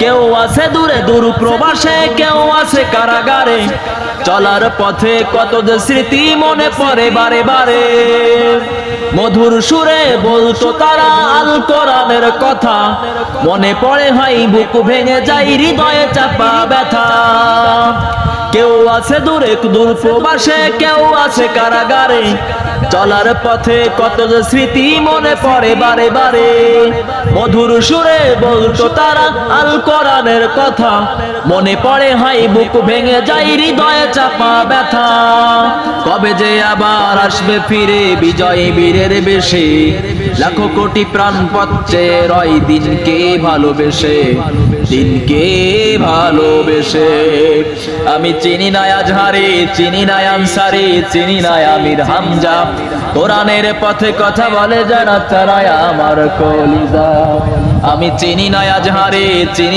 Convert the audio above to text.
কেউ আছে দূরে দূর প্রবাসে, কেউ আছে কারাগারে। চলার পথে কত যে স্মৃতি মনে পড়ে বারে বারে। মধুর সুরে বলতো তারা আল কোরআনের কথা, মনে পড়ে হয় বুক ভেঙে যায়, হৃদয়ে চাপা ব্যথা। কেউ আছে দূরে দূর প্রবাসে, কেউ আছে কারাগারে। চলার পথে কত যে স্মৃতি মনে পড়ে বারে বারে। মধুর সুরে বলতো তারা আল কোরআনের কথা, মনে পড়ে হয় বুক ভেঙে যায়, হৃদয়ে চাপা ব্যথা। কবে যে আবার আসবে ফিরে বিজয় বীরের বেশে, লাখো কোটি প্রাণ পথে রয় দিনকে ভালোবেসে, দিনকে ভালোবেসে। আমি চিনি না আজহারে, চিনি না আনসারে, চিনি না আমির হামজা, কোরআনের পথে কথা বলে যারা তারাই আমার কলিজা। আমি চিনি না আজহারে, চিনি